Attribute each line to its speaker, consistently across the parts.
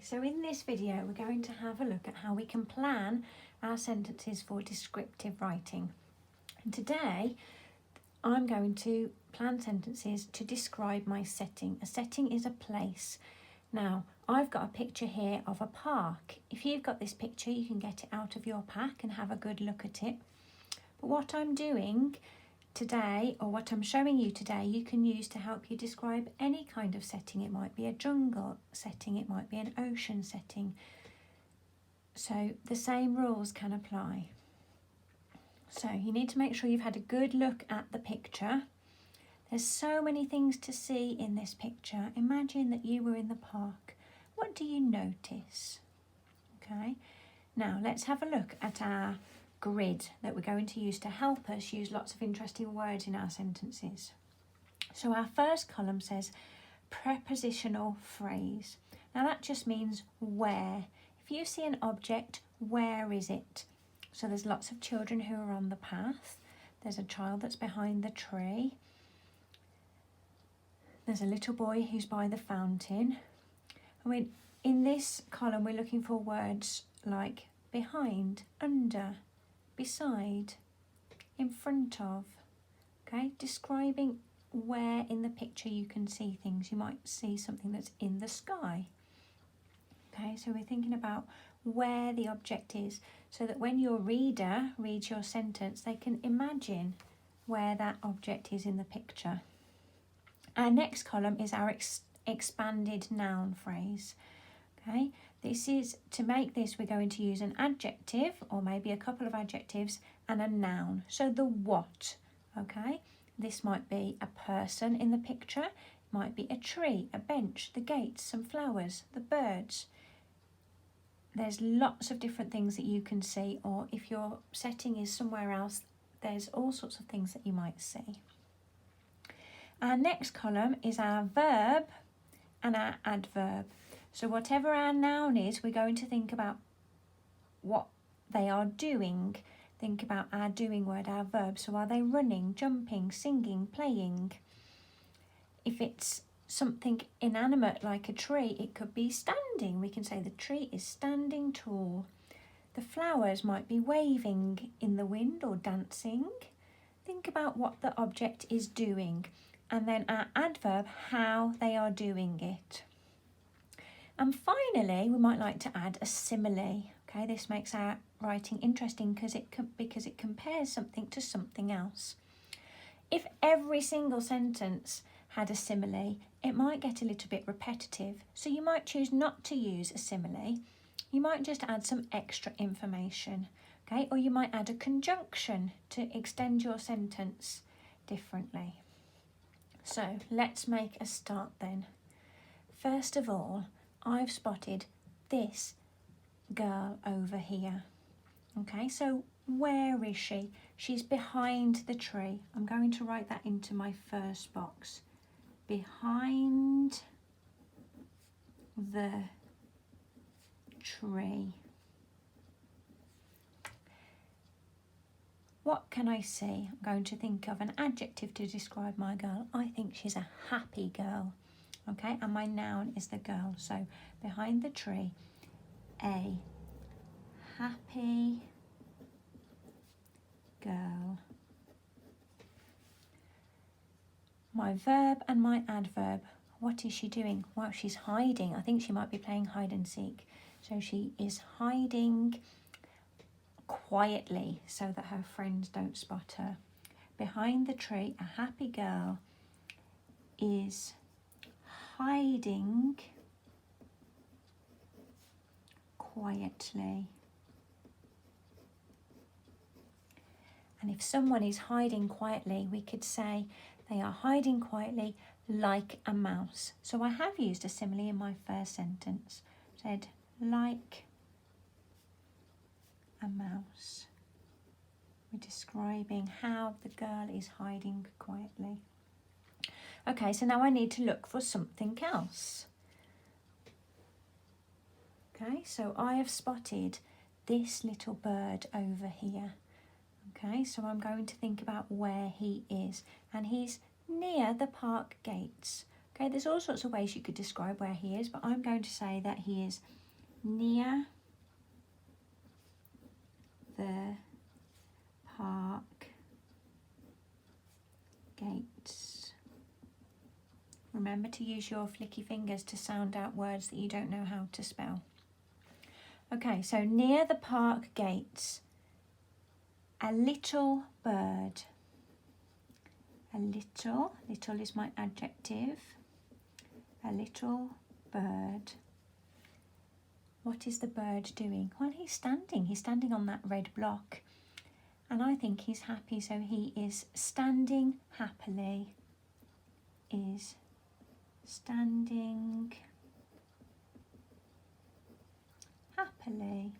Speaker 1: So in this video we're going to have a look at how we can plan our sentences for descriptive writing. And today I'm going to plan sentences to describe my setting. A setting is a place. Now I've got a picture here of a park. If you've got this picture you can get it out of your pack and have a good look at it. But what I'm doing today, or what I'm showing you today, you can use to help you describe any kind of setting. It might be a jungle setting, it might be an ocean setting. So the same rules can apply. So you need to make sure you've had a good look at the picture. There's so many things to see in this picture. Imagine that you were in the park. What do you notice? Okay, now let's have a look at our grid that we're going to use to help us use lots of interesting words in our sentences. So our first column says prepositional phrase. Now that just means where. If you see an object, where is it? So there's lots of children who are on the path. There's a child that's behind the tree. There's a little boy who's by the fountain. In this column we're looking for words like behind, under, beside, in front of. Okay, describing where in the picture you can see things. You might see something that's in the sky. Okay, so we're thinking about where the object is, so that when your reader reads your sentence, they can imagine where that object is in the picture. Our next column is our expanded noun phrase. Okay, this is, to make this, we're going to use an adjective or maybe a couple of adjectives and a noun. So the what, okay? This might be a person in the picture, it might be a tree, a bench, the gates, some flowers, the birds. There's lots of different things that you can see, or if your setting is somewhere else, there's all sorts of things that you might see. Our next column is our verb and our adverb. So whatever our noun is, we're going to think about what they are doing. Think about our doing word, our verb. So are they running, jumping, singing, playing? If it's something inanimate like a tree, it could be standing. We can say the tree is standing tall. The flowers might be waving in the wind or dancing. Think about what the object is doing. And then our adverb, how they are doing it. And finally, we might like to add a simile. Okay, this makes our writing interesting because it compares something to something else. If every single sentence had a simile, it might get a little bit repetitive. So you might choose not to use a simile. You might just add some extra information. Okay, or you might add a conjunction to extend your sentence differently. So let's make a start then. First of all, I've spotted this girl over here. Okay, so where is she? She's behind the tree. I'm going to write that into my first box. Behind the tree. What can I say? I'm going to think of an adjective to describe my girl. I think she's a happy girl. Okay, and my noun is the girl. So behind the tree, a happy girl. My verb and my adverb. What is she doing? Well, she's hiding. I think she might be playing hide and seek. So she is hiding quietly so that her friends don't spot her. Behind the tree, a happy girl is hiding quietly. And if someone is hiding quietly, we could say they are hiding quietly like a mouse. So I have used a simile in my first sentence. Said like a mouse. We're describing how the girl is hiding quietly. Okay, so now I need to look for something else. Okay, so I have spotted this little bird over here. Okay, so I'm going to think about where he is. And he's near the park gates. Okay, there's all sorts of ways you could describe where he is, but I'm going to say that he is near the park gates. Remember to use your flicky fingers to sound out words that you don't know how to spell. Okay, so near the park gates, a little bird. A little is my adjective. A little bird. What is the bird doing? Well, he's standing on that red block. And I think he's happy, so he is standing happily. Is standing happily.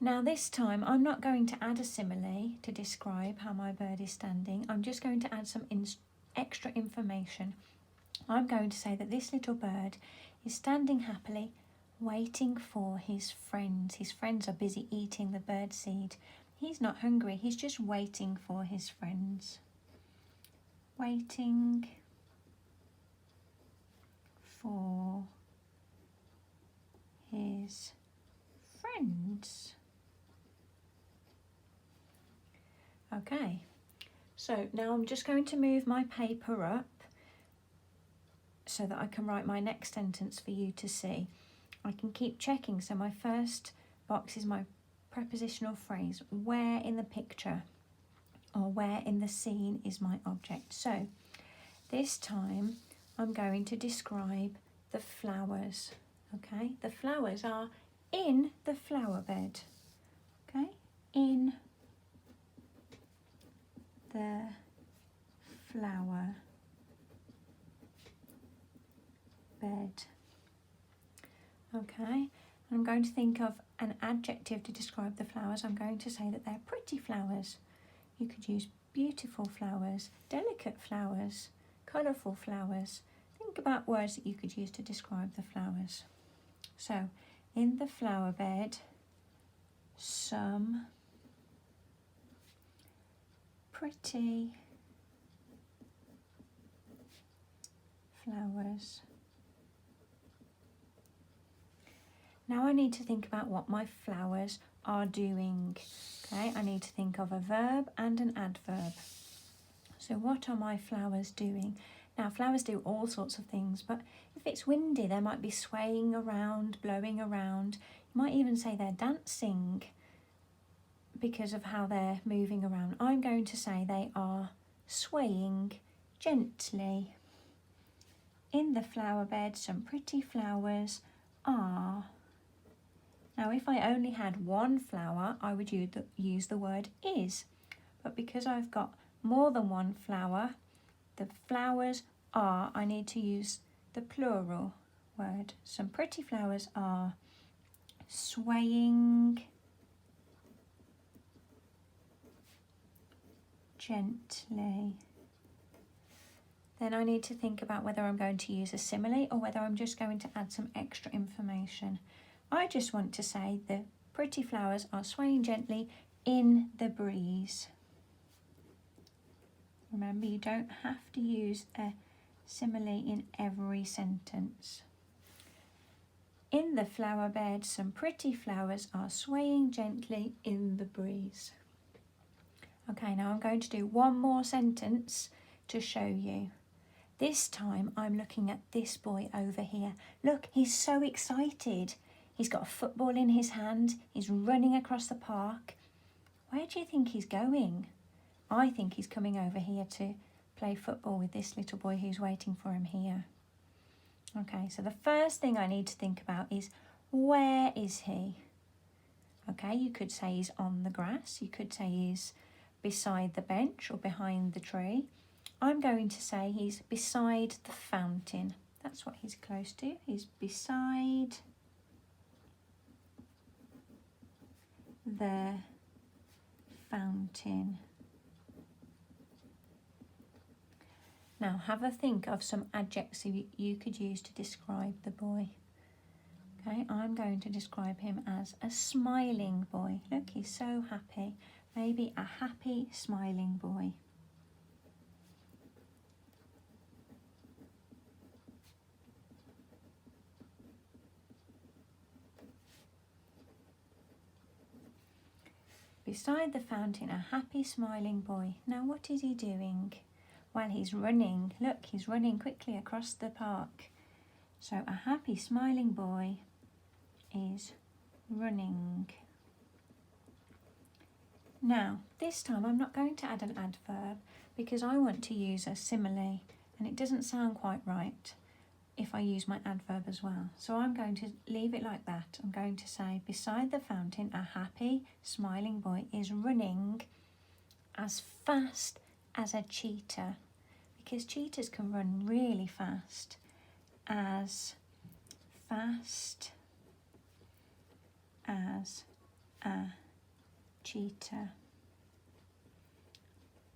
Speaker 1: Now this time I'm not going to add a simile to describe how my bird is standing. I'm just going to add some extra information. I'm going to say that this little bird is standing happily waiting for his friends. His friends are busy eating the bird seed. He's not hungry, he's just waiting for his friends. Waiting for his friends. Okay, so now I'm just going to move my paper up so that I can write my next sentence for you to see. I can keep checking. So my first box is my prepositional phrase. Where in the picture or where in the scene is my object? So this time I'm going to describe the flowers. Okay, the flowers are in the flower bed. Okay, in the flower bed. Okay, I'm going to think of an adjective to describe the flowers. I'm going to say that they're pretty flowers. You could use beautiful flowers, delicate flowers, colourful flowers. Think about words that you could use to describe the flowers. So, in the flower bed, some pretty flowers. Now I need to think about what my flowers are doing. Okay, I need to think of a verb and an adverb. So what are my flowers doing? Now flowers do all sorts of things, but if it's windy, they might be swaying around, blowing around. You might even say they're dancing because of how they're moving around. I'm going to say they are swaying gently. In the flower bed, some pretty flowers are. Now if I only had one flower, I would use the word is. But because I've got more than one flower, the flowers are, I need to use the plural word. Some pretty flowers are swaying gently. Then I need to think about whether I'm going to use a simile or whether I'm just going to add some extra information. I just want to say the pretty flowers are swaying gently in the breeze. Remember, you don't have to use a simile in every sentence. In the flower bed, some pretty flowers are swaying gently in the breeze. Okay, now I'm going to do one more sentence to show you. This time I'm looking at this boy over here. Look, he's so excited. He's got a football in his hand. He's running across the park. Where do you think he's going? I think he's coming over here to play football with this little boy who's waiting for him here. Okay, so the first thing I need to think about is, where is he? Okay, you could say he's on the grass. You could say he's beside the bench or behind the tree. I'm going to say he's beside the fountain. That's what he's close to. He's beside the fountain. Now have a think of some adjectives you could use to describe the boy. Okay, I'm going to describe him as a smiling boy. Look, he's so happy. Maybe a happy, smiling boy. Beside the fountain, a happy smiling boy. Now what is he doing? Well, he's running. Look, he's running quickly across the park. So a happy smiling boy is running. Now, this time I'm not going to add an adverb because I want to use a simile, and it doesn't sound quite right if I use my adverb as well. So I'm going to leave it like that. I'm going to say, beside the fountain, a happy, smiling boy is running as fast as a cheetah, because cheetahs can run really fast. As fast as a cheetah.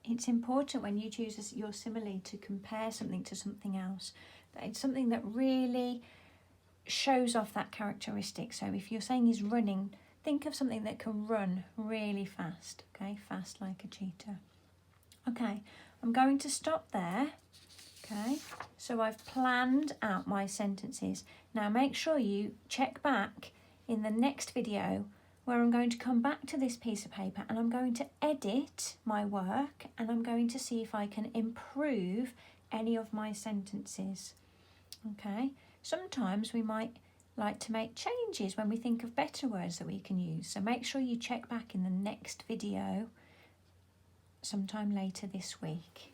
Speaker 1: It's important when you choose your simile to compare something to something else. That it's something that really shows off that characteristic. So if you're saying he's running, think of something that can run really fast. Okay, fast like a cheetah. Okay, I'm going to stop there. Okay, so I've planned out my sentences. Now make sure you check back in the next video where I'm going to come back to this piece of paper and I'm going to edit my work and I'm going to see if I can improve any of my sentences. Okay, sometimes we might like to make changes when we think of better words that we can use. So make sure you check back in the next video sometime later this week.